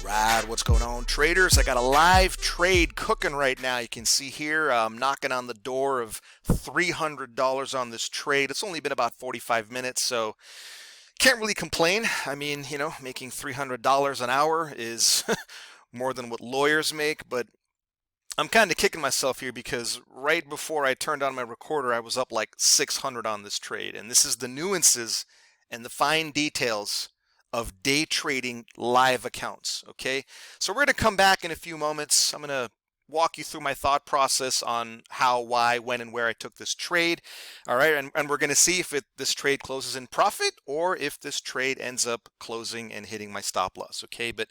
Alright, what's going on, traders? I got a live trade cooking right now. You can see here I'm knocking on the door of $300 on this trade. It's only been about 45 minutes, so can't really complain. I mean, making $300 an hour is more than what lawyers make, but I'm kind of kicking myself here because right before I turned on my recorder, I was up like 600 on this trade. And this is the nuances and the fine details of day trading live accounts. Okay, so we're going to come back in a few moments. I'm going to walk you through my thought process on how, why, when, and where I took this trade. All right, and we're going to see if this trade closes in profit or if this trade ends up closing and hitting my stop loss. Okay, but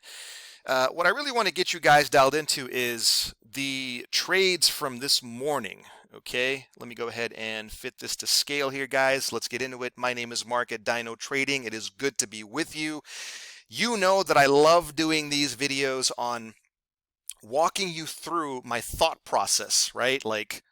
what I really want to get you guys dialed into is the trades from this morning. Okay, let me go ahead and fit this to scale here, guys. Let's get into it. My name is Mark at DynoTrading. It is good to be with you. You know that I love doing these videos on walking you through my thought process, right? Like,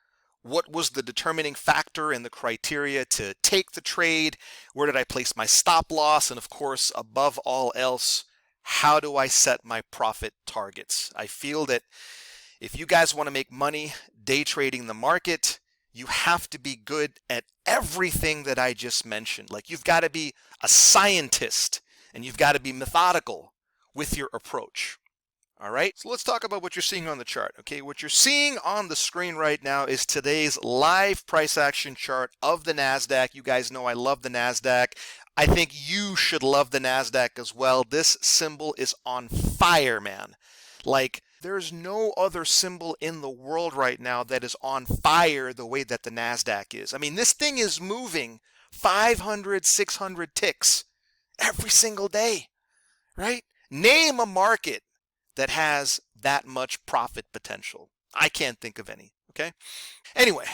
what was the determining factor and the criteria to take the trade? Where did I place my stop loss? And of course, above all else, how do I set my profit targets? I feel that if you guys want to make money day trading the market, you have to be good at everything that I just mentioned. Like, you've got to be a scientist and you've got to be methodical with your approach. All right, so let's talk about what you're seeing on the chart. Okay, what you're seeing on the screen right now is today's live price action chart of the NASDAQ. You guys know I love the NASDAQ. I think you should love the NASDAQ as well. This symbol is on fire, man. Like, there's no other symbol in the world right now that is on fire the way that the NASDAQ is. I mean, this thing is moving 500, 600 ticks every single day, right? Name a market that has that much profit potential. I can't think of any. Okay. Anyway,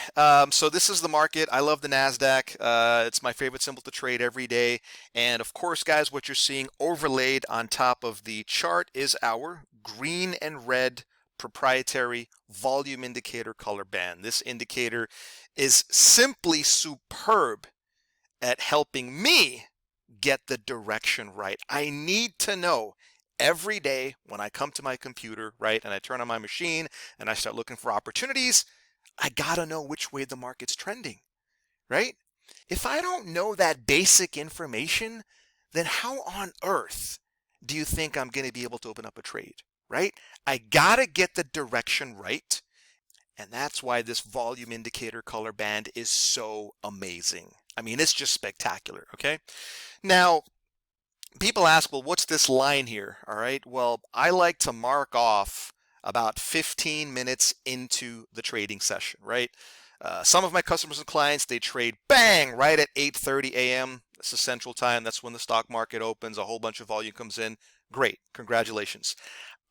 so this is the market. I love the NASDAQ. It's my favorite symbol to trade every day. And of course, guys, what you're seeing overlaid on top of the chart is our green and red proprietary volume indicator color band. This indicator is simply superb at helping me get the direction right. I need to know every day when I come to my computer, right, and I turn on my machine and I start looking for opportunities, I gotta know which way the market's trending, right? If I don't know that basic information, then how on earth do you think I'm going to be able to open up a trade, right? I gotta get the direction right, and that's why this volume indicator color band is so amazing. I mean, it's just spectacular, okay? Now, people ask, well, what's this line here? All right, well, I like to mark off about 15 minutes into the trading session, right? Some of my customers and clients, they trade bang right at 8:30 a.m. That's the central time. That's when the stock market opens. A whole bunch of volume comes in. Great, congratulations.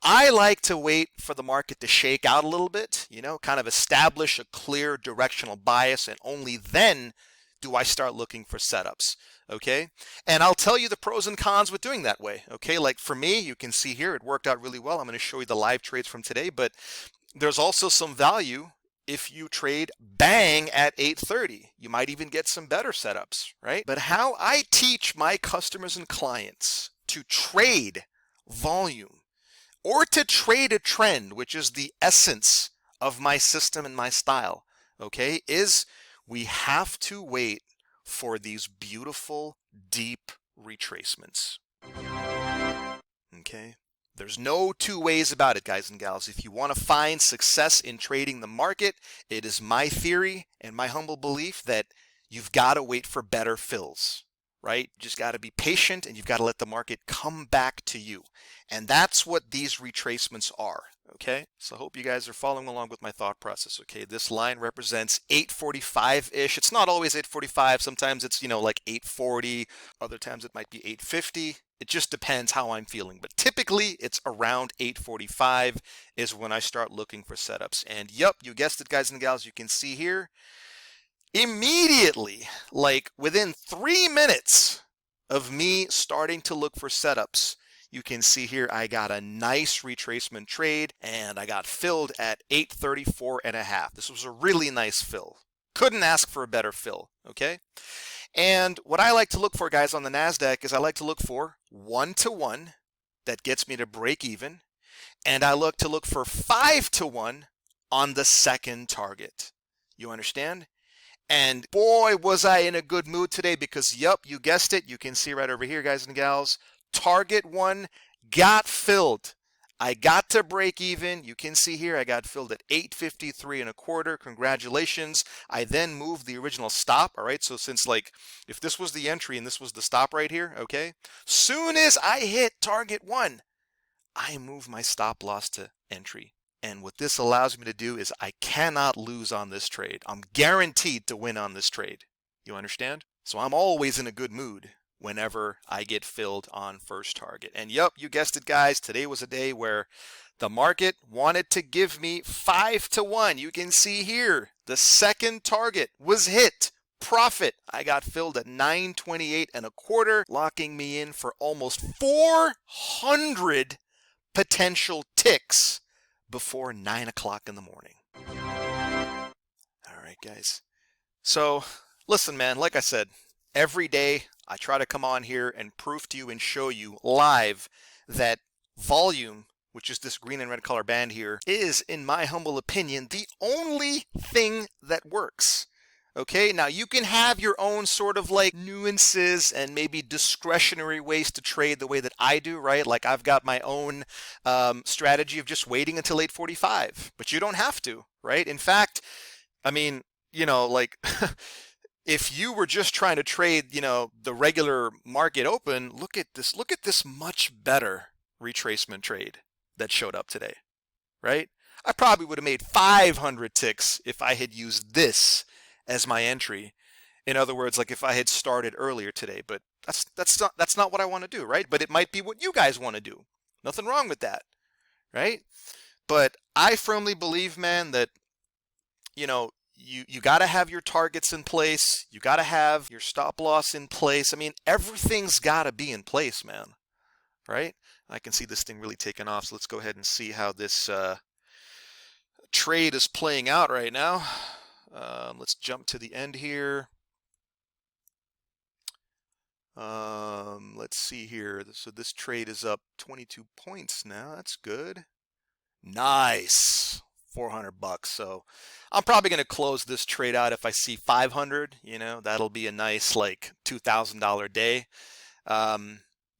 I like to wait for the market to shake out a little bit, kind of establish a clear directional bias, and only then do I start looking for setups. Okay, and I'll tell you the pros and cons with doing that way. Okay, like for me, you can see here it worked out really well. I'm going to show you the live trades from today, but there's also some value if you trade bang at 8:30. You might even get some better setups, right? But how I teach my customers and clients to trade volume or to trade a trend, which is the essence of my system and my style, okay, is we have to wait for these beautiful, deep retracements. Okay? There's no two ways about it, guys and gals. If you want to find success in trading the market, it is my theory and my humble belief that you've got to wait for better fills, right? You just got to be patient and you've got to let the market come back to you. And that's what these retracements are. Okay, so I hope you guys are following along with my thought process. Okay, this line represents 845-ish. It's not always 845. Sometimes it's, like 840. Other times it might be 850. It just depends how I'm feeling. But typically it's around 845 is when I start looking for setups. And yep, you guessed it, guys and gals. You can see here immediately, like within 3 minutes of me starting to look for setups, you can see here I got a nice retracement trade and I got filled at 834.5. This was a really nice fill. Couldn't ask for a better fill, okay? And what I like to look for, guys, on the NASDAQ is I like to look for 1-to-1 that gets me to break even, and I look for 5 to 1 on the second target. You understand? And boy, was I in a good mood today, because yep, you guessed it. You can see right over here, guys and gals, target 1 got filled. I got to break even. You can see here I got filled at 853 and a quarter. Congratulations. I then moved the original stop. All right, so since, like, if this was the entry and this was the stop right here, okay, soon as I hit target 1, I move my stop loss to entry. And what this allows me to do is I cannot lose on this trade. I'm guaranteed to win on this trade. You understand? So I'm always in a good mood whenever I get filled on first target. And yep, you guessed it, guys. Today was a day where the market wanted to give me 5 to 1. You can see here, the second target was hit. Profit. I got filled at 928 and a quarter, locking me in for almost 400 potential ticks before 9 o'clock in the morning. All right, guys. So listen, man, like I said, every day I try to come on here and prove to you and show you live that volume, which is this green and red color band here, is, in my humble opinion, the only thing that works. Okay, now you can have your own sort of like nuances and maybe discretionary ways to trade the way that I do, right? Like I've got my own strategy of just waiting until 8:45, but you don't have to, right? In fact, I mean, you know, like if you were just trying to trade, you know, the regular market open, look at this much better retracement trade that showed up today, right? I probably would have made 500 ticks if I had used this as my entry. In other words, like if I had started earlier today, but that's not what I want to do, right? But it might be what you guys want to do. Nothing wrong with that, right? But I firmly believe, man, that, you know, you got to have your targets in place. You got to have your stop loss in place. I mean, everything's got to be in place, man, right? I can see this thing really taking off. So let's go ahead and see how this trade is playing out right now. Let's jump to the end here. Let's see here. So this trade is up 22 points now. That's good. Nice. 400 bucks. So I'm probably going to close this trade out if I see 500. You know, that'll be a nice like $2,000 day.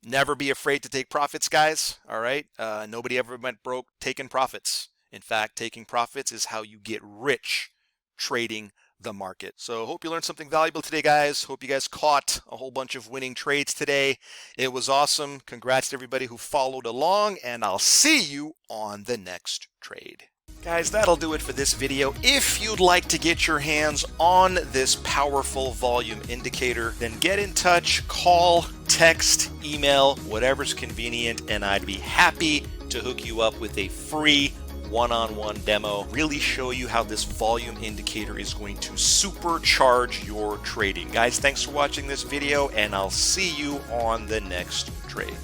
Never be afraid to take profits, guys. All right. Nobody ever went broke taking profits. In fact, taking profits is how you get rich trading the market. So hope you learned something valuable today, guys. Hope you guys caught a whole bunch of winning trades today. It was awesome. Congrats to everybody who followed along, and I'll see you on the next trade. Guys, that'll do it for this video. If you'd like to get your hands on this powerful volume indicator, then get in touch, call, text, email, whatever's convenient, and I'd be happy to hook you up with a free one-on-one demo, really show you how this volume indicator is going to supercharge your trading. Guys, thanks for watching this video, and I'll see you on the next trade.